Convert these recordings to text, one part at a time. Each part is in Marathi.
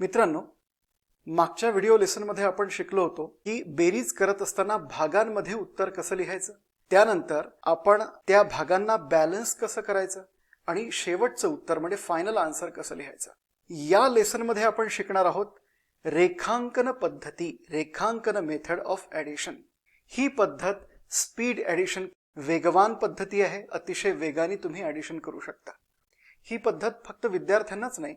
मित्रांनो, मागच्या व्हिडिओ लेसनमध्ये आपण शिकलो होतो की बेरीज करत असताना भागांमध्ये उत्तर कसं लिहायचं, त्यानंतर आपण त्या भागांना बॅलन्स कसं करायचं आणि शेवटचं उत्तर म्हणजे फायनल आन्सर कसं लिहायचं. या लेसनमध्ये आपण शिकणार आहोत रेखांकन पद्धती, रेखांकन मेथड ऑफ ॲडिशन. ही पद्धत स्पीड ॲडिशन, वेगवान पद्धती आहे. अतिशय वेगाने तुम्ही ॲडिशन करू शकता. ही पद्धत फक्त विद्यार्थ्यांनाच नाही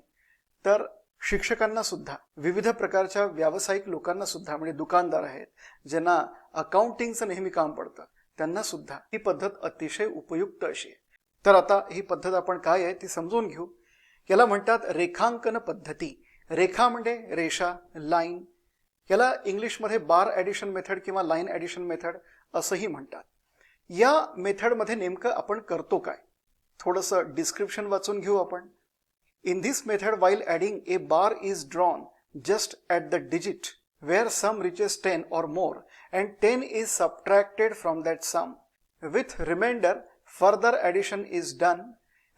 तर शिक्षकांना सुद्धा, विविध प्रकारच्या व्यावसायिक लोकांना सुद्धा, म्हणजे दुकानदार आहेत ज्यांना अकाउंटिंगचं नेहमी काम पडतं, त्यांना सुद्धा ही पद्धत अतिशय उपयुक्त अशी आहे. तर आता ही पद्धत आपण काय आहे ती समजून घेऊ. याला म्हणतात रेखांकन पद्धती. रेखा म्हणजे रेषा, लाईन. याला इंग्लिशमध्ये बार ॲडिशन मेथड किंवा लाईन ॲडिशन मेथड असंही म्हणतात. या मेथडमध्ये नेमकं आपण करतो काय, थोडंसं डिस्क्रिप्शन वाचून घेऊ आपण. In this method, while adding, a bar is drawn just at the digit where sum reaches 10 or more, and 10 is subtracted from that sum. With remainder, further addition is done.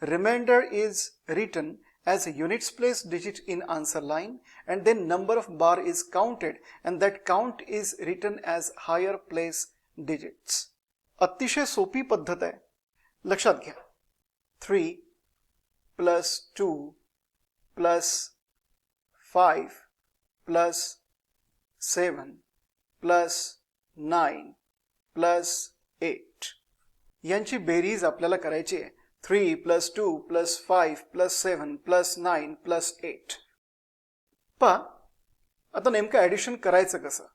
Remainder is written as units place digit in answer line, and then number of bar is counted, and that count is written as higher place digits. अतिशय सोपी पद्धत आहे, लक्षात घ्या. 3 plus 2 plus 5 plus 7 plus 9 plus 8 यांची बेरीज आपल्याला करायची आहे. 3 plus 2 plus 5 plus 7 plus 9 plus 8. पहा आता नेमकं ॲडिशन करायचं कसं.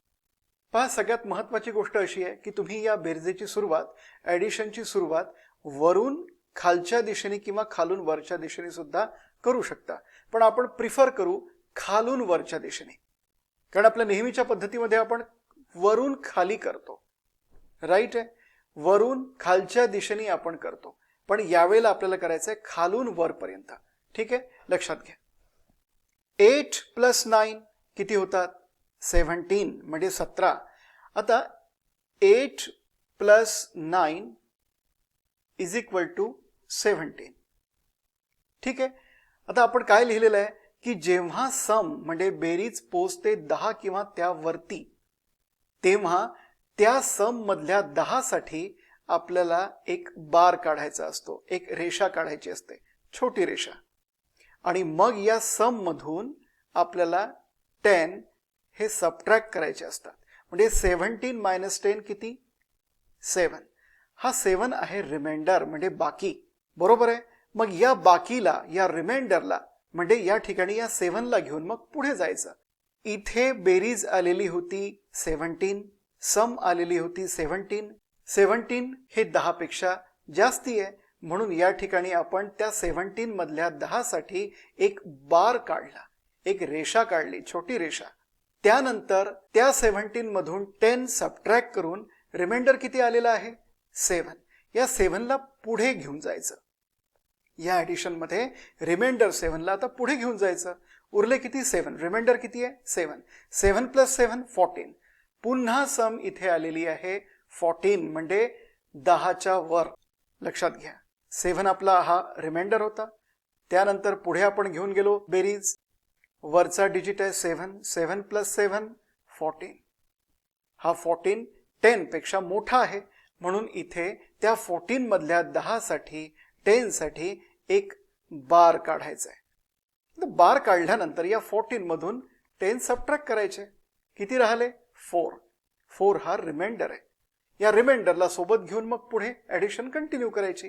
पहा, सगळ्यात महत्त्वाची गोष्ट अशी आहे की तुम्ही या बेरजेची सुरुवात, ॲडिशनची सुरुवात वरून खालच्या दिशेने किंवा खालून वरच्या दिशेने सुद्धा करू शकता, पण आपण प्रिफर करू खालून वरच्या दिशेने, कारण आपल्या नेहमीच्या पद्धतीमध्ये आपण वरून खाली करतो. राईट आहे, वरून खालच्या दिशेने आपण करतो, पण यावेळेला आपल्याला करायचं आहे खालून वरपर्यंत. ठीक आहे, लक्षात घ्या. 8 plus 9 किती होतात? 17 म्हणजे 17. आता 8 plus 9 इज इक्वल टू 17. ठीक आहे. आता आपण काय लिहिलेलं आहे की जेव्हा सम म्हणजे बेरीज पोचते 10 किंवा त्यावरती, तेव्हा त्या सम मधल्या 10 साठी आपल्याला एक बार काढायचा असतो, एक रेषा काढायची असते, छोटी रेषा. आणि मग या सम मधून आपल्याला 10 हे सबट्रॅक्ट करायचे असतात. म्हणजे 17 मायनस 10 किती? 7. हा 7 आहे रिमाइंडर म्हणजे बाकी, बरोबर आहे. मग या बाकीला, या रिमाइंडरला, म्हणजे या ठिकाणी या 7 ला घेऊन मग पुढे जायचं. इथे बेरीज आलेली होती 17, सम आलेली होती 17. 17 हे 10 पेक्षा जास्ती आहे, म्हणून या ठिकाणी आपण त्या 17 मधल्या 10 साठी एक बार काढला, एक रेषा काढली, छोटी रेषा. त्यानंतर त्या 17 मधून 10 सबट्रॅक्ट करून रिमाइंडर किती आलेला आहे? 7. या 7 ला पुढे घेऊन जायचं. या ॲडिशन मध्ये रिमाइंडर 7 ला आता पुढे घेऊन जायचं. उरले किती? 7. रिमाइंडर किती आहे? 7. 7 plus 7 14. पुन्हा सम इथे आलेली आहे 14, म्हणजे 10च्या वर. लक्षात घ्या, 7 आपला हा रिमाइंडर होता. त्यानंतर पुढे आपण घेऊन गेलो बेरीज, वरचा डिजिट आहे 7. 7 plus 7 14. हा 14 10 पेक्षा मोठा आहे, म्हणून इथे त्या 14 मधल्या 10 साठी, 10 साठी एक बार काढायचा आहे. बार काढल्यानंतर या 14 मधून 10 सबट्रॅक्ट करायचे. किती राहिले? 4. 4 हा रिमाइंडर आहे. या रिमाइंडरला सोबत घेऊन मग पुढे ॲडिशन कंटिन्यू करायची.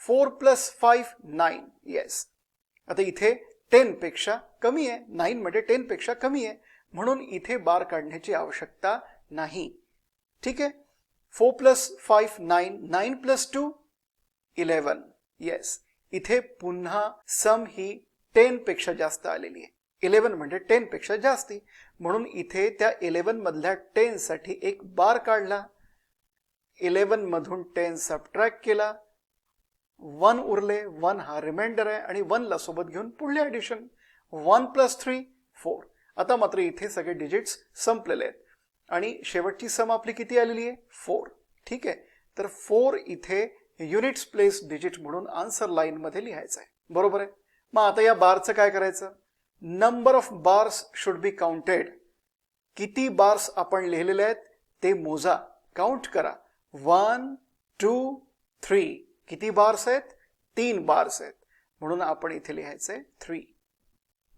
4 plus 5 9. येस. आता इथे 10 पेक्षा कमी आहे, 9 म्हणजे 10 पेक्षा कमी आहे, म्हणून इथे बार काढण्याची आवश्यकता नाही. ठीक आहे. 4 plus 5 9. 9 plus 2 11. येस. इथे पुन्हा सम ही 10 पेक्षा जास्त आलेली आहे. 11 म्हणजे 10 पेक्षा जास्ती, म्हणून इथे त्या 11 मधल्या 10 साठी एक बार काढला. 11 मधून 10 सबट्रॅक्ट केला. 1 उरले. 1 हा रिमाइंडर आहे आणि 1 ला सोबत घेऊन पुढले ॲडिशन. 1 plus 3 4. आता मात्र इथे सगळे डिजिट्स संपलेले आहेत आणि शेवटची सम आपली किती आलेली आहे? 4. ठीक आहे. तर 4 इथे युनिट्स प्लेस डिजिट म्हणून आन्सर लाईन मध्ये लिहायचं आहे, बरोबर आहे. मग आता या बारचं काय करायचं? Number of bars should be counted. किती बार्स आपण लिहिलेले आहेत ते मोजा, काउंट करा. 1 2 3. किती बार्स आहेत? 3 बार्स आहेत, म्हणून आपण इथे लिहायचंय 3.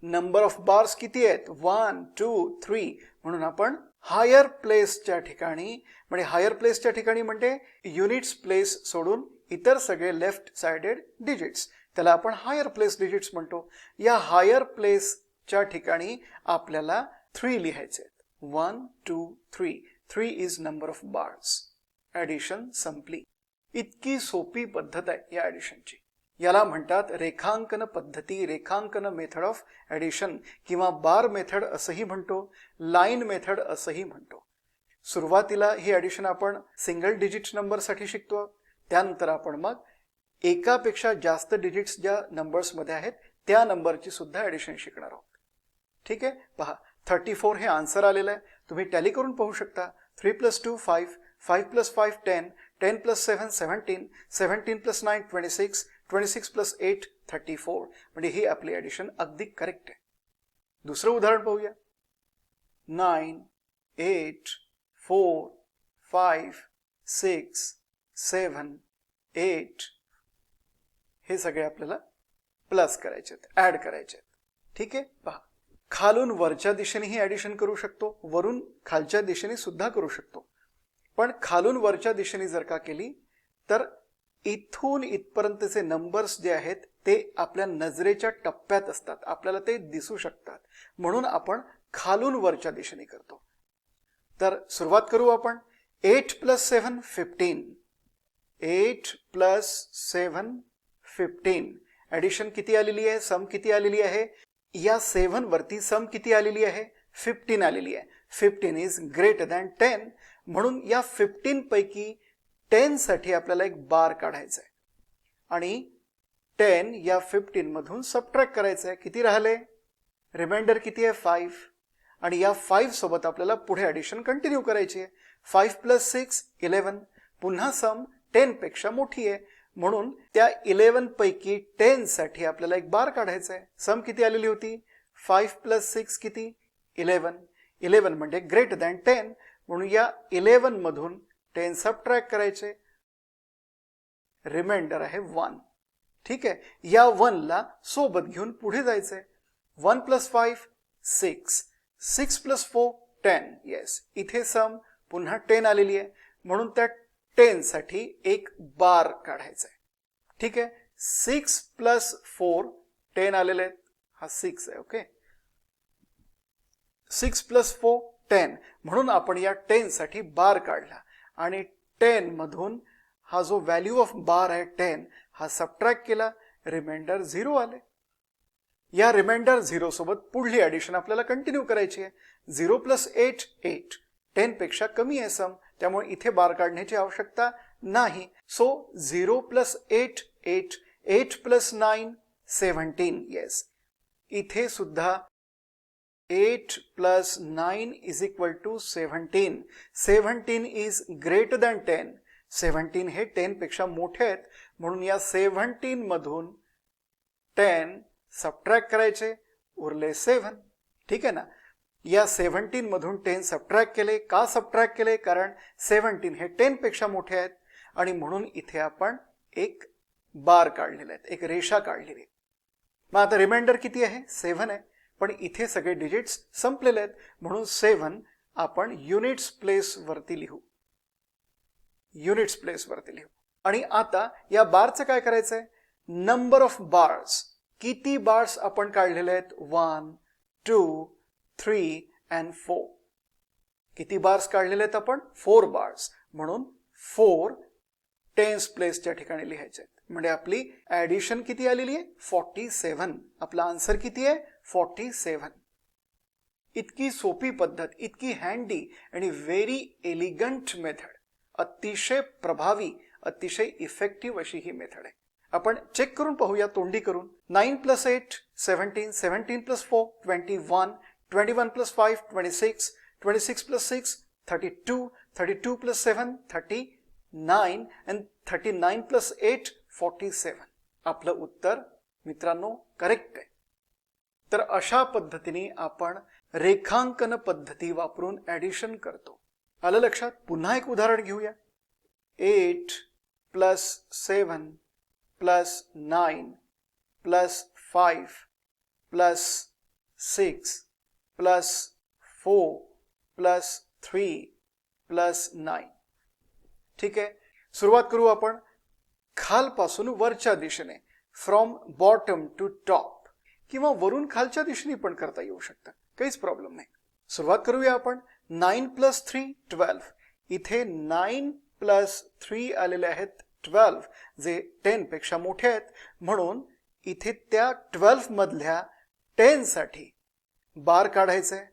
नंबर ऑफ बार्स किती आहेत? 1 2 3, म्हणून आपण हायर प्लेसच्या ठिकाणी, म्हणजे हायर प्लेसच्या ठिकाणी म्हणजे युनिट्स प्लेस सोडून इतर सगळे लेफ्ट साइडेड डिजिट्स, त्याला आपण हायर प्लेस डिजिट्स म्हणतो. या हायर प्लेसच्या ठिकाणी आपल्याला 3 लिहायचे आहेत. 1 2 3. 3 is number of bars. Addition संपली. इतकी सोपी पद्धत आहे या ॲडिशनची. याला म्हणतात रेखांकन पद्धती, रेखांकन मेथड ऑफ ॲडिशन, किंवा बार मेथड असंही म्हणतो, लाईन मेथड असंही म्हणतो. सुरुवातीला ही ॲडिशन आपण सिंगल डिजिट नंबरसाठी शिकतो. त्यानंतर आपण मग एकापेक्षा जास्त डिजिट्स ज्या नंबर्समध्ये आहेत त्या नंबरची सुद्धा ॲडिशन शिकणार आहोत. ठीक आहे, पहा 34 हे आन्सर आलेलं आहे. तुम्ही टॅली करून पाहू शकता. 3 + 2 5, 5 + 5 10, 10 + 7 17, 17 + 9 26, 26 + 8 34. म्हणजे ही आपली ॲडिशन अगदी करेक्ट आहे. दुसरं उदाहरण पाहूया. 9 8 4 5 6 7 8. हे सगळे आपल्याला प्लस करायचे आहेत, ॲड करायचे आहेत. ठीक आहे, पहा खालून वरच्या दिशेनेही ॲडिशन करू शकतो, वरून खालच्या दिशेने सुद्धा करू शकतो. पण खालून वरच्या दिशेने जर का केली तर इथून इथपर्यंतचे नंबर्स जे आहेत ते आपल्या नजरेच्या टप्प्यात असतात, आपल्याला ते दिसू शकतात, म्हणून आपण खालून वरच्या दिशेने करतो. तर सुरुवात करू आपण. 8 + 7 15. 8 + 7 15. ॲडिशन किती आलेली आहे? सम किती आलेली आहे? या 7 वरती सम किती आलेली आहे? 15 आलेली आहे. 15 इज ग्रेटर दॅन 10, म्हणून या 15 पैकी 10 साठी आपल्याला एक बार काढायचा आहे आणि 10 या 15 मधून सबट्रॅक्ट करायचं आहे. किती राहिले? रिमाइंडर किती आहे? 5. आणि या 5 सोबत आपल्याला पुढे ॲडिशन कंटिन्यू करायची आहे. 5 + 6 11. पुन्हा सम 10 पेक्षा मोठी आहे, म्हणून त्या 11 पैकी 10 साठी आपल्याला एक बार काढायचा आहे. सम किती आलेली होती? 5 + 6 किती? 11. 11 म्हणजे ग्रेटर दॅन 10, म्हणून या 11 मधून 10 सबट्रॅक्ट करायचे. रिमाइंडर आहे 1. ठीक आहे, या 1 ला सोबत घेऊन पुढे जायचंय. 1 + 5 6. 6 + 4 10. येस, इथे सम पुन्हा 10 आलेली आहे, म्हणून त्या 10 साठी एक बार काढायचा आहे. ठीक आहे, 6 + 4 10 आलेले आहेत. हा 6 आहे. ओके, 6 + 4 10, म्हणून आपण या 10 साठी बार काढला आणि 10 मधून हा जो व्हॅल्यू ऑफ बार आहे 10 हा सबट्रॅक्ट केला. रिमाइंडर 0 आले. या रिमाइंडर 0 सोबत पुढली ॲडिशन आपल्याला कंटिन्यू करायची आहे. 0 + 8 8. 10 पेक्षा कमी आहे सम, त्यामुळे इथे बार काढण्याची आवश्यकता नाही. सो 0 + 8 8. 8 + 9 17. येस, इथे सुद्धा 8 + 9 = 17. 17 इज ग्रेटर दॅन 10. 17 हे 10 पेक्षा मोठे आहेत, म्हणून या 17 मधून 10 सबट्रॅक्ट करायचे, उरले 7. ठीक आहे ना. या 17 मधून 10 सबट्रॅक्ट केले. का सबट्रॅक्ट केले? कारण 17 हे 10 पेक्षा मोठे आहेत आणि म्हणून इथे आपण एक बार काढलेले आहेत, एक रेषा काढलेली. मग आता रिमाइंडर किती आहे? 7 आहे, पण इथे सगळे डिजिट्स संपलेले आहेत, म्हणून 7 आपण युनिट्स प्लेस वरती लिहू. युनिट्स प्लेस वरती लिहू. आणि आता या बारचं काय करायचंय? Number of bars. किती बार्स आपण काढलेले आहेत? 1 2 3 and 4. किती बार्स काढलेले आहेत आपण? 4 बार्स, म्हणून 4 टेन्स प्लेसच्या ठिकाणी लिहायचे आहेत. म्हणजे आपली ॲडिशन किती आलेली आहे? 47. आपला आन्सर किती आहे? 47. इतकी सोपी पद्धत, इतकी हँडी आणि व्हेरी एलिगंट मेथड, अतिशय प्रभावी, अतिशय इफेक्टिव्ह अशी ही मेथड आहे. आपण चेक करून पाहूया, तोंडी करून. 9 + 8 17. 17 + 4 21. 21 + 5 26. 26 + 6 32. 32 + 7 39. and 39 + 8 47. आपलं उत्तर मित्रांनो करेक्ट आहे. तर अशा पद्धतीने आपण रेखांकन पद्धती वापरून ॲडिशन करतो. आलं लक्षात? पुन्हा एक उदाहरण घेऊया. 8 plus 7 plus 9 plus 5 plus 6 plus 4 plus 3 plus 9. ठीक आहे, सुरुवात करू आपण खालपासून वरच्या दिशेने, फ्रॉम बॉटम टू टॉप, किंवा वरून खालच्या दिशेने पण करता येऊ शकतं, काहीच प्रॉब्लेम नाही. सुरुवात करूया आपण. 9 प्लस 3 12. इथे 9 प्लस 3 आलेले आहेत 12, जे 10 पेक्षा मोठे आहेत. म्हणून इथे त्या 12 मधल्या 10 साठी बार काढायचा आहे.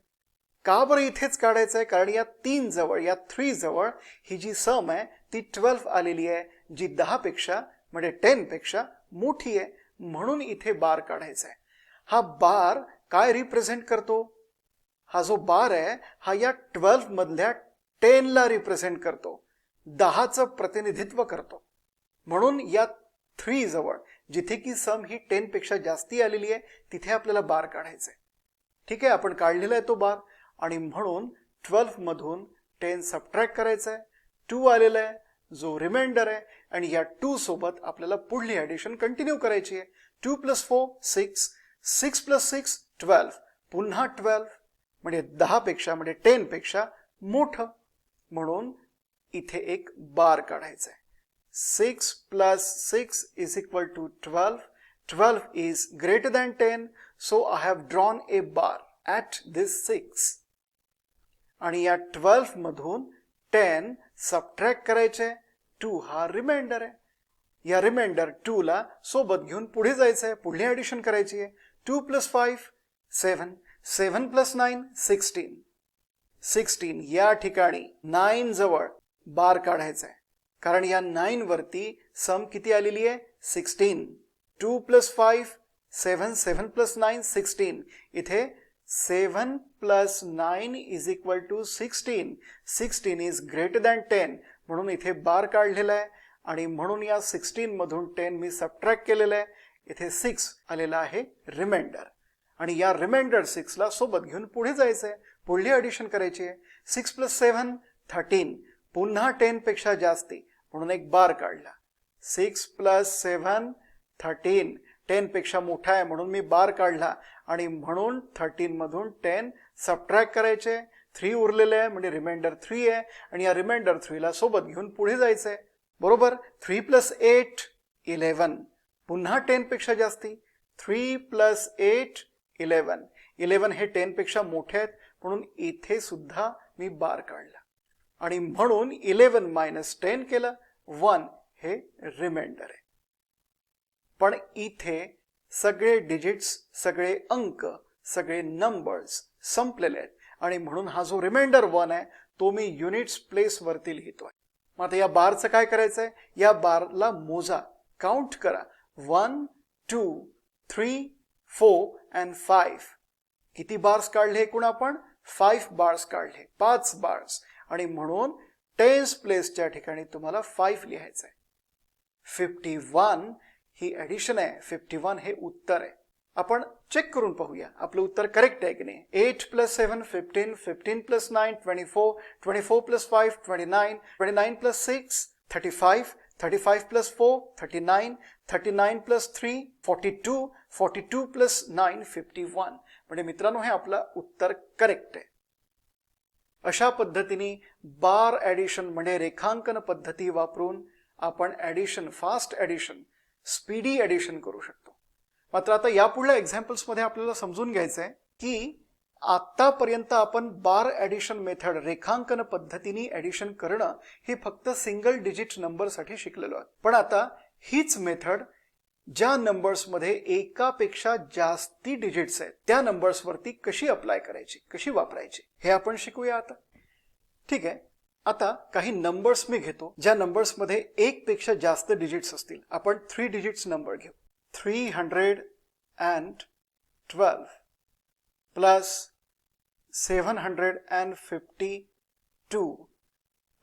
का बरं इथेच काढायचं आहे? कारण या 3 जवळ, या 3 जवळ ही जी सम आहे ती 12 आलेली आहे, जी 10 पेक्षा म्हणजे 10 पेक्षा मोठी आहे. म्हणून इथे बार काढायचा आहे. हा बार काय रिप्रेझेंट करतो? हा जो बार आहे हा या 12 मधल्या 10 ला रिप्रेझेंट करतो, 10चं प्रतिनिधित्व करतो. म्हणून या 3 जवळ जिथे की सम ही 10 पेक्षा जास्ती आलेली आहे तिथे आपल्याला बार काढायचा आहे. ठीक आहे, आपण काढलेला आहे तो बार, आणि म्हणून 12 मधून 10 सबट्रॅक्ट करायचा आहे. 2 आलेला आहे जो रिमाइंडर आहे, आणि या 2 सोबत आपल्याला पुढली ॲडिशन कंटिन्यू करायची आहे. 2 प्लस 4 6, 6 प्लस 6 12, पुन्हा 12, म्हणजे 10 पेक्षा म्हणजे 10 पेक्षा मोठं. म्हणून इथे एक बार काढायचा आहे. 6 plus 6 is equal to 12. 12 is greater than 10, so I have drawn a bar at this 6. आणि या 12 मधून 10 सबट्रॅक्ट करायचे. 2 हा रिमाइंडर आहे. या रिमाइंडर 2 ला सोबत घेऊन पुढे जायचं आहे, पुढली ॲडिशन करायची आहे. 2 प्लस 5 7, 7 प्लस 9 16. 16 या ठिकाणी 9 जवळ बार काढायचा आहे, कारण या 9 वरती सम किती आलेली आहे? 16. 2 प्लस 5 7, 7 प्लस 9 16. इथे 7 plus 9 is equal to 16. 16 is greater than 10, म्हणून इथे बार काढलेला आहे. आणि म्हणून या 16 मधून 10 मी सबट्रॅक्ट केलेलं आहे. इथे 6 आलेला आहे रिमाइंडर, आणि या रिमाइंडर 6 ला सोबत घेऊन पुढे जायचं आहे, पुढली ॲडिशन करायची आहे. 6 प्लस 7 13, पुन्हा 10 पेक्षा जास्ती, म्हणून एक बार काढला. 6 प्लस 7 13, 10 पेक्षा मोठा आहे म्हणून मी बार काढला, आणि म्हणून 13 मधून 10 सबट्रॅक्ट करायचे. 3 उरलेले आहे म्हणजे रिमाइंडर 3 आहे, आणि या रिमाइंडर 3 ला सोबत घेऊन पुढे जायचं आहे. बरोबर. 3 प्लस 8 11, पुन्हा 10 पेक्षा जास्ती. 3 प्लस 8 11. 11 हे 10 पेक्षा मोठे आहेत, म्हणून इथे सुद्धा मी बार काढला, आणि म्हणून 11 मायनस 10 केलं. 1 हे रिमाइंडर आहे. पण इथे सगळे डिजिट्स, सगळे अंक, सगळे नंबर्स संपलेले आहेत, आणि म्हणून हा जो रिमाइंडर 1 आहे तो मी युनिट्स प्लेस वरती लिहितोय. मग आता या बारचं काय करायचं आहे? या बारला मोजा, काउंट करा. 1 2 3 4 and 5. किती बार्स काढले एकूण आपण? 5 बार्स काढले, 5 बार्स, आणि म्हणून टेन्स प्लेसच्या ठिकाणी तुम्हाला 5 लिहायचं आहे. 51 ही ॲडिशन आहे. 51 हे उत्तर आहे. आपण चेक करून पाहूया आपलं उत्तर करेक्ट आहे की नाही. 8 plus 7 15, 15 plus 9 24, 24 plus 5 29, 29 plus 6 35, 35 plus 4 39, 39 plus 3 42, 42 plus 9 51. म्हणजे मित्रांनो हे आपलं उत्तर करेक्ट आहे. अशा पद्धतीने बार ॲडिशन म्हणजे रेखांकन पद्धती वापरून आपण addition, fast addition, speedy addition करू शकतो. मात्र आता यापुढल्या एक्झाम्पल्समध्ये आपल्याला समजून घ्यायचं आहे की आतापर्यंत आपण बार ॲडिशन मेथड, रेखांकन पद्धतीने ॲडिशन करणं हे फक्त सिंगल डिजिट नंबरसाठी शिकलेलो आहे. पण आता हीच मेथड ज्या नंबर्समध्ये एकापेक्षा जास्ती डिजिट्स आहेत त्या नंबर्सवरती कशी अप्लाय करायची, कशी वापरायची हे आपण शिकूया आता. ठीक आहे, आता काही नंबर्स मी घेतो ज्या नंबर्समध्ये एक पेक्षा जास्त डिजिट्स असतील. आपण 3 डिजिट्स नंबर घेऊ. 312 प्लस 752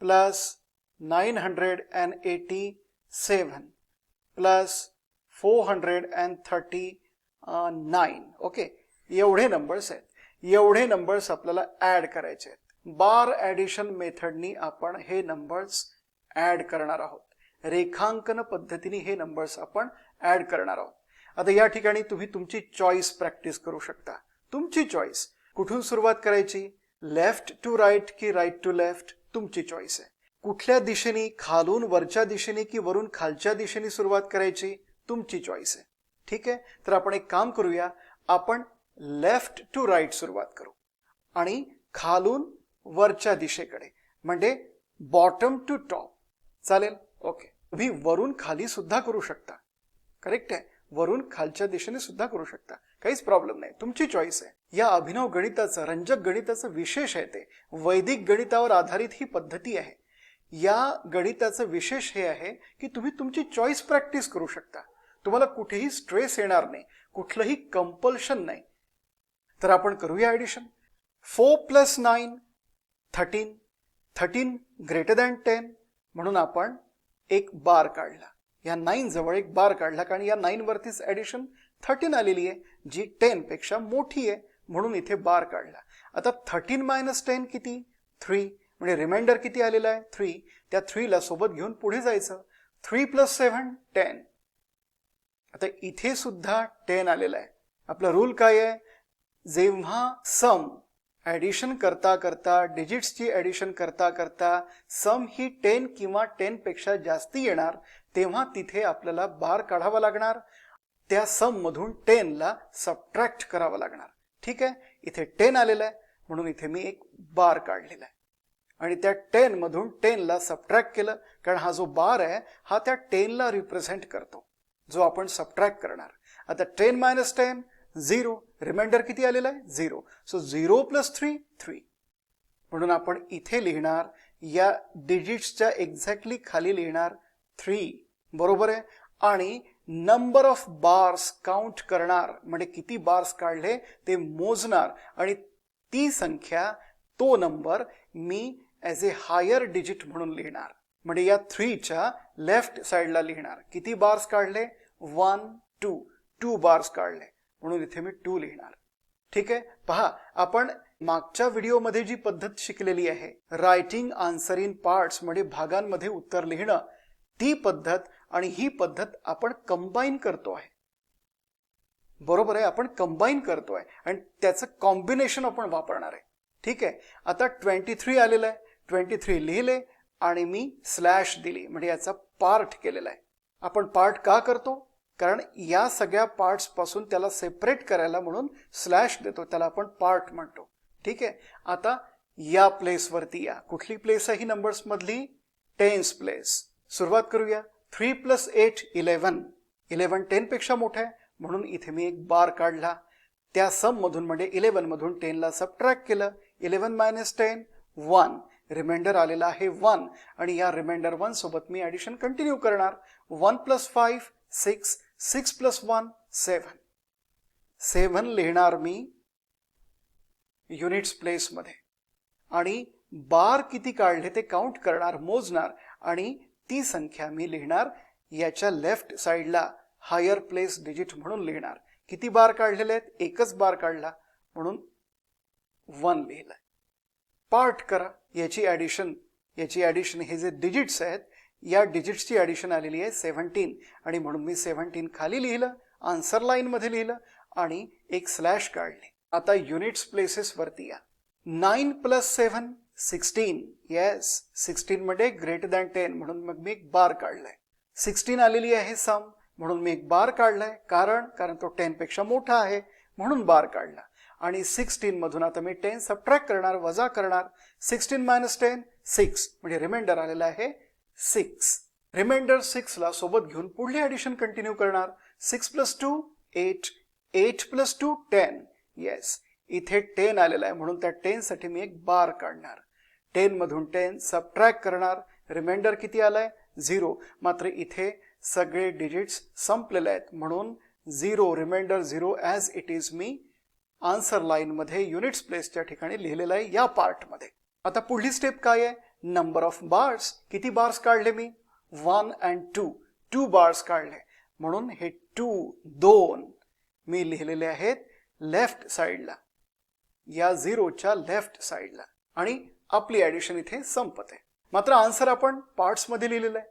प्लस 987 प्लस 439. ओके, एवढे नंबर्स आहेत. एवढे नंबर्स आपल्याला ऍड करायचे आहेत. बार ऍडिशन मेथडनी आपण हे नंबर्स ऍड करणार आहोत. रेखांकन पद्धतीने हे नंबर्स आपण ऍड करणार आहोत. आता या ठिकाणी तुम्ही तुमची चॉईस प्रॅक्टिस करू शकता. तुमची चॉईस. कुठून सुरुवात करायची? लेफ्ट टू राईट की राईट टू लेफ्ट? तुमची चॉईस आहे. कुठल्या दिशेने, खालून वरच्या दिशेने की वरून खालच्या दिशेने सुरुवात करायची? तुमची चॉईस आहे. ठीक आहे. तर आपण एक काम करूया. आपण लेफ्ट टू राईट सुरुवात करू आणि खालून वरच्या दिशेकडे, म्हणजे बॉटम टू टॉप. चालेल? ओके. तुम्ही वरून खाली सुद्धा करू शकता. करेक्ट आहे. वरून खालच्या दिशेने सुद्धा करू शकता. काहीच प्रॉब्लेम नाही. तुमची चॉईस आहे. या अभिनव गणिताचं, रंजक गणिताचं विशेष आहे ते. वैदिक गणितावर आधारित ही पद्धती आहे. या गणिताचं विशेष हे आहे की तुम्ही तुमची चॉईस प्रॅक्टिस करू शकता. तुम्हाला कुठेही स्ट्रेस येणार नाही, कुठलंही कंपल्शन नाही. तर आपण करूया ऍडिशन. 4 + 9 13. 13 ग्रेटर दॅन 10 म्हणून आपण एक बार काढला. या 9 जवळ एक बार काढला, कारण या 9 वरतीच ऍडिशन 13 आलेली आहे, जी 10 पेक्षा मोठी आहे, म्हणून इथे बार काढला. आता 13 - 10 किती? 3. म्हणजे रिमाइंडर किती आलेला आहे? 3. त्या 3 ला सोबत घेऊन पुढे जायचं. 3 + 7 10. आता इथे सुद्धा 10 आलेला आहे. आपला रूल काय आहे? जेव्हा सम ऍडिशन करता करता, डिजिट्सची ऍडिशन करता करता सम ही 10 किंवा 10 पेक्षा जास्ती येणार, तेव्हा तिथे आपल्याला बार काढावा लागणार. त्या सम मधून 10 ला सबट्रॅक्ट करावं लागणार. ठीक आहे. इथे 10 आलेला आहे, म्हणून इथे मी एक बार काढलेला आहे आणि त्या 10 मधून 10 ला सबट्रॅक्ट केलं, कारण हा जो बार आहे हा त्या 10 ला रिप्रेझेंट करतो, जो आपण सबट्रॅक्ट करणार. आता 10 - 10 0. रिमाइंडर किती आलेला आहे? 0. सो 0 + 3 3. म्हणून आपण इथे लिहिणार, या डिजिट्सच्या एक्झॅक्टली खाली लिहिणार 3. बरोबर आहे. आणि नंबर ऑफ बार्स काउंट करणार, म्हणजे किती बार्स काढले ते मोजणार आणि ती संख्या, तो नंबर मी ॲज ए हायर डिजिट म्हणून लिहिणार. म्हणजे या 3 च्या लेफ्ट साईडला लिहिणार. किती बार्स काढले? 1 2. 2 बार्स काढले, म्हणून इथे मी 2 लिहिणार. ठीक आहे. पहा, आपण मागच्या व्हिडिओमध्ये जी पद्धत शिकलेली आहे, रायटिंग आन्सर इन पार्ट्स, म्हणजे भागांमध्ये उत्तर लिहिणं, ती पद्धत आणि ही पद्धत आपण कंबाईन करतो आहे. बरोबर आहे. आपण कंबाईन करतोय आणि त्याचं कॉम्बिनेशन आपण वापरणार आहे. ठीक आहे. आता 23 आलेलं आहे. 23 लिहिले आणि मी स्लॅश दिली, म्हणजे याचा पार्ट केलेला आहे. आपण पार्ट का करतो? कारण या सगळ्या पार्ट्स पासून त्याला सेपरेट करायला म्हणून स्लॅश देतो, त्याला आपण पार्ट म्हणतो. ठीक आहे. आता या प्लेसवरती या. कुठली प्लेस आहे ही नंबर्स मधली? Tense place. सुरुवात करूया. 3 + 8 11. 11 10 पेक्षा मोठा आहे, म्हणून इथे मी एक बार काढला. त्या सम मधून, म्हणजे 11 मधून 10 ला सबट्रॅक्ट केलं. 11 - 10 1. रिमाइंडर आलेला आहे 1 आणि या रिमाइंडर 1 सोबत मी ऍडिशन कंटिन्यू करणार. 1 + 5 6. 6 + 1 7. 7 लिहिणार मी युनिट्स प्लेस मध्ये आणि बार किती काढले ते काउंट करणार, मोजणार आणि ती संख्या मी लिहिणार याच्या लेफ्ट साईडला हायर प्लेस डिजिट म्हणून लिहिणार. किती बार काढलेले आहेत? एकच बार काढला, म्हणून 1 लिहिलंय. पार्ट करा याची ऍडिशन. हे जे डिजिट्स आहेत, या डिजिट्सची ऍडिशन आलेली आहे 17 आणि म्हणून मी 17 खाली लिहिलं, आन्सर लाईन मध्ये लिहिलं आणि एक स्लॅश काढले. आता युनिट्स प्लेसेस वरती या. 9 + 7 16. येस, 16 मध्ये ग्रेटर दॅन 10, म्हणून मग मी एक बार काढलाय. 16 आलेली आहे सम, म्हणून मी एक बार काढलाय. कारण तो 10 पेक्षा मोठा आहे, म्हणून बार काढला. आणि 16 मधून आता मी 10 सबट्रॅक्ट करणार, वजा करणार. 16 - 10 6. म्हणजे रिमाइंडर आलेला आहे 6. रिमाइंडर 6 ला सोबत घेऊन पुढली ऍडिशन कंटिन्यू करणार. 6 + 2 8. 8 + 2 10. येस, इथे 10 आलेला आहे, म्हणून त्या 10 साठी मी एक बार काढणार. 10 मधून 10 सबट्रॅक्ट करणार. रिमाइंडर किती आलाय? 0. मात्र इथे सगळे डिजिट्स संपलेले आहेत, म्हणून 0, रिमाइंडर 0 ॲज इट इज मी आन्सर लाईन मध्ये युनिट्स प्लेसच्या ठिकाणी लिहिलेलं आहे या पार्ट मध्ये. आता पुढली स्टेप काय आहे? Number of bars. किती बार्स काढले मी? 1 and 2. 2 बार्स काढले, म्हणून हे 2 मी लिहिलेले आहेत लेफ्ट साईडला, या 0च्या लेफ्ट साईडला, आणि आपली ॲडिशन इथे संपते. मात्र आन्सर आपण पार्ट्समध्ये लिहिलेलं आहे.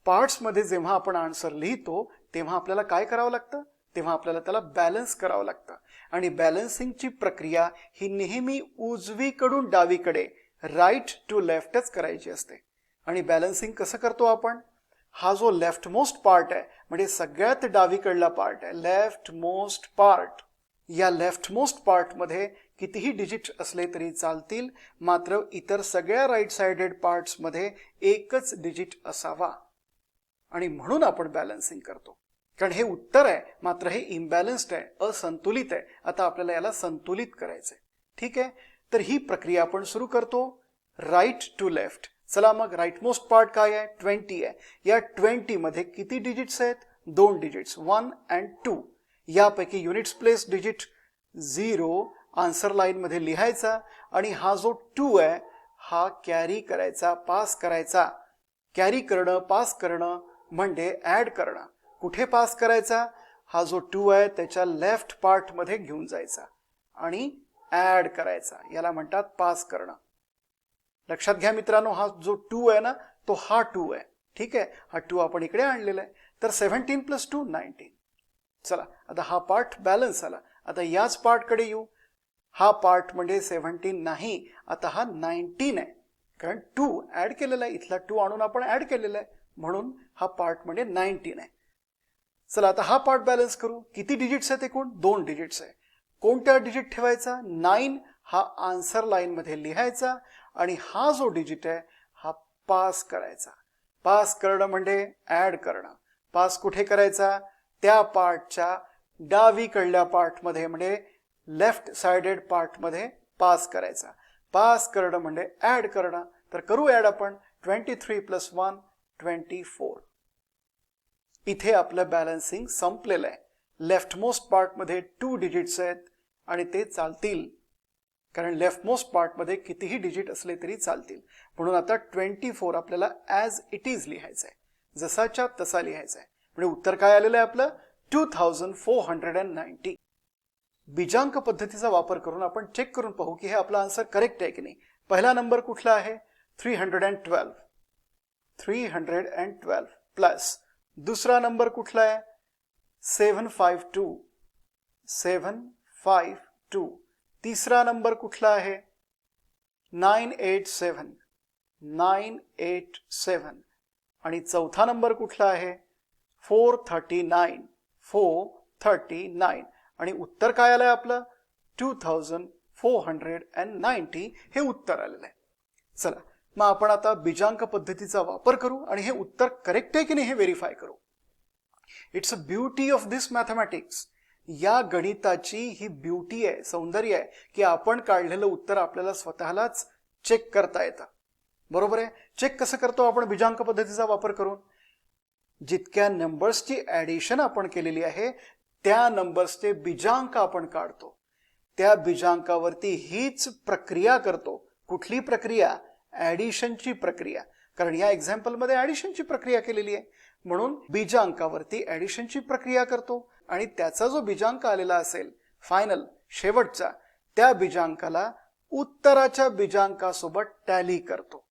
पार्ट्समध्ये जेव्हा आपण आन्सर लिहितो तेव्हा आपल्याला काय करावं लागतं, तेव्हा आपल्याला त्याला बॅलन्स करावं लागतं. आणि बॅलन्सिंगची प्रक्रिया ही नेहमी उजवीकडून डावीकडे, राईट टू लेफ्टच करायची असते. आणि बॅलन्सिंग कसं करतो आपण, हा जो लेफ्ट मोस्ट पार्ट आहे, म्हणजे सगळ्यात डावीकडला पार्ट आहे, लेफ्ट मोस्ट पार्ट, या लेफ्ट मोस्ट पार्टमध्ये कितीही डिजिट असले तरी चालतील, मात्र इतर सगळ्या राईट साइडेड पार्ट्समध्ये एकच डिजिट असावा. आणि म्हणून आपण बॅलन्सिंग करतो, कारण हे उत्तर आहे मात्र हे इम्बॅलन्स्ड आहे, असंतुलित आहे. आता आपल्याला याला संतुलित करायचंय. ठीक आहे, तर ही प्रक्रिया आपण सुरू करतो राईट टू लेफ्ट. चला मग राईट मोस्ट पार्ट काय आहे, 20 आहे. या 20 मध्ये किती डिजिट्स आहेत, 2 डिजिट्स, 1 and 2. यापैकी units place digit 0 answer line मध्ये लिहायचा, आणि हा जो 2 आहे हा कॅरी करायचा, पास करायचा. कॅरी करणं, पास करणं म्हणजे ऍड करणं. कुठे पास करायचा, हा जो 2 आहे त्याच्या लेफ्ट पार्ट मध्ये घेऊन जायचा आणि ऍड करायचा. याला म्हणतात पास करणं. लक्षात घ्या मित्रांनो, हा जो 2 आहे ना, तो हा 2 आहे. ठीक आहे, हा 2 आपण इकडे आणलेला आहे. तर 17 + 2 19. चला आता हा पार्ट बॅलन्स आला. आता याच पार्टकडे येऊ. हा पार्ट म्हणजे 17 नाही, आता हा 19 आहे, कारण 2 ऍड केलेला आहे. इथला 2 आणून आपण ऍड केलेला आहे, म्हणून हा पार्ट म्हणजे 19 आहे. चला आता हा पार्ट बॅलन्स करू. किती डिजिट्स आहेत एकूण, 2 डिजिट्स आहे. कोणत्या डिजिट ठेवायचा, 9 हा आन्सर लाईन मध्ये लिहायचा, आणि हा जो डिजिट आहे हा पास करायचा. पास करणं म्हणजे ऍड करणं. पास कुठे करायचा, त्या पार्टच्या डावीकडल्या पार्टमध्ये, म्हणजे लेफ्ट साइडेड पार्टमध्ये पास करायचा. पास करणं म्हणजे ऍड करणं. तर करू ऍड आपण. 23 + 1 24. इथे आपलं बॅलन्सिंग संपलेलं आहे. लेफ्ट मोस्ट पार्टमध्ये 2 डिजिट्स आहेत आणि ते चालतील, कारण लेफ्ट मोस्ट पार्टमध्ये कितीही डिजिट असले तरी चालतील. म्हणून आता 24 आपल्याला ॲज इट इज लिहायचं आहे, जसाच्या तसा लिहायचा आहे. म्हणजे उत्तर काय आलेलं आहे आपलं, 2490. बीजांक पद्धतीचा वापर करून आपण चेक करून पाहू की हे आपला आन्सर करेक्ट आहे की नाही. पहिला नंबर कुठला आहे, 312. 312 प्लस दुसरा नंबर कुठला आहे, 752. 752. तिसरा नंबर कुठला आहे, 987. 987. आणि चौथा नंबर कुठला आहे, 439. 439. आणि उत्तर काय आलंय आपलं, 2490 हे उत्तर आलेलं आहे. चला मग आपण आता बीजांक पद्धतीचा वापर करू आणि हे उत्तर करेक्ट आहे की नाही हे व्हेरीफाय करू. It's a beauty of this mathematics. या गणिताची ही ब्युटी आहे, सौंदर्य आहे, की आपण काढलेलं उत्तर आपल्याला स्वतःलाच चेक करता येतं. बरोबर आहे. चेक कसं करतो आपण बीजांक पद्धतीचा वापर करून, जितक्या नंबर्सची ऍडिशन आपण केलेली आहे त्या नंबर्सचे बीजांक आपण काढतो. त्या बीजांकावरती हीच प्रक्रिया करतो. कुठली प्रक्रिया, ऍडिशनची प्रक्रिया. कारण या एक्झाम्पलमध्ये ऍडिशनची प्रक्रिया केलेली आहे, म्हणून बीजांकावरती ऍडिशनची प्रक्रिया करतो आणि त्याचा जो बीजांक आलेला असेल फायनल, शेवटचा, त्या बीजांकाला उत्तराच्या बीजांकासोबत टॅली करतो.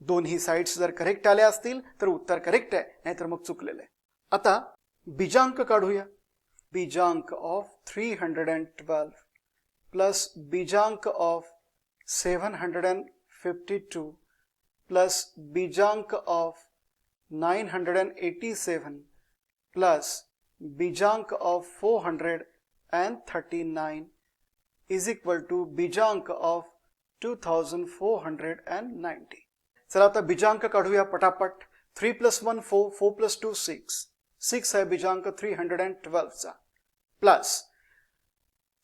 दोन्ही साइड्स जर करेक्ट आल्या असतील तर उत्तर करेक्ट आहे, नाहीतर मग चुकलेलं आहे. आता बीजांक काढूया. बीजांक ऑफ 312 प्लस बीजांक ऑफ 752 प्लस बीजांक ऑफ 987 प्लस बीजांक ऑफ 439 इज इक्वल टू बीजांक ऑफ 2490. चला आता बीजांक काढूया पटापट. 3 + 1 4, 4 + 2 6. 6 आहे बीजांक 312 चा. प्लस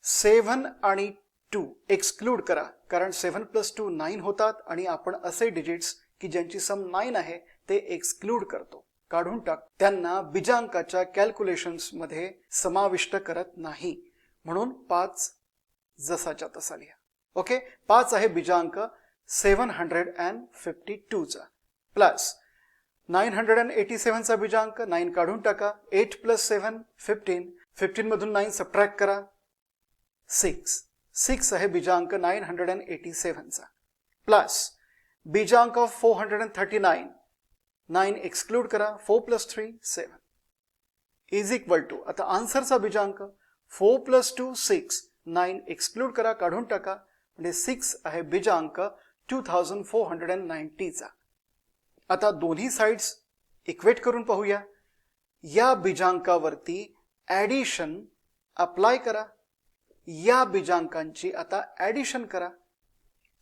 7 आणि 2 एक्सक्लूड करा, कारण 7 + 2 9 होतात आणि आपण असे डिजिट्स की ज्यांची सम 9 आहे ते एक्सक्लूड करतो, काढून टाक. त्यांना बीजांकाच्या कॅल्क्युलेशन्स मध्ये समाविष्ट करत नाही, म्हणून 5 जसाच्या तसा लिहा. ओके, 5 आहे बीजांक 752 चा. प्लस 987 चा बीजांक 9 काढून टाका. 8 + 7 15. 15 मधून 9 सबट्रॅक्ट करा. 6 आहे बीजांक 987 चा, प्लस बीजांक ऑफ 439, 9 एक्सक्लूड करा, 4 + 3 7 इज इक्वल टू, आता आन्सरचा बीजांक 4 + 2 6, 9 एक्सक्लूड करा, काढून टाका, म्हणजे 6 आहे बीजांक 2490 चा. आता दोन्ही साइड्स इक्वेट करून पाहूया. या बीजांकावरती ॲडिशन अप्लाय करा, या बीजांकांची आता ॲडिशन करा.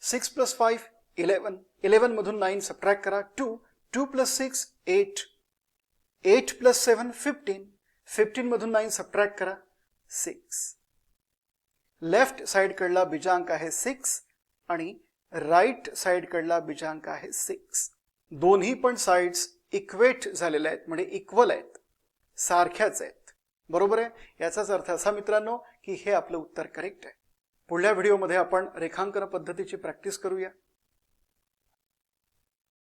6 + 5 11, 11 मधून 9 सबट्रॅक्ट करा, 2, 2 + 6 8, 8 + 7 15, 15 मधून 9 सबट्रॅक्ट करा, 6. लेफ्ट साइड कडला बीजांक आहे 6 आणि राइट साइड कडला बीजांक आहे 6. दोन्ही पण साइड्स इक्वेट झालेल्या आहेत, म्हणजे इक्वल आहेत, सारख्याच आहेत. बरोबर आहे. याचाच अर्थ असा मित्रांनो की हे आपलं उत्तर करेक्ट आहे. पुढल्या व्हिडिओमध्ये आपण रेखांकन पद्धतीची प्रॅक्टिस करूया.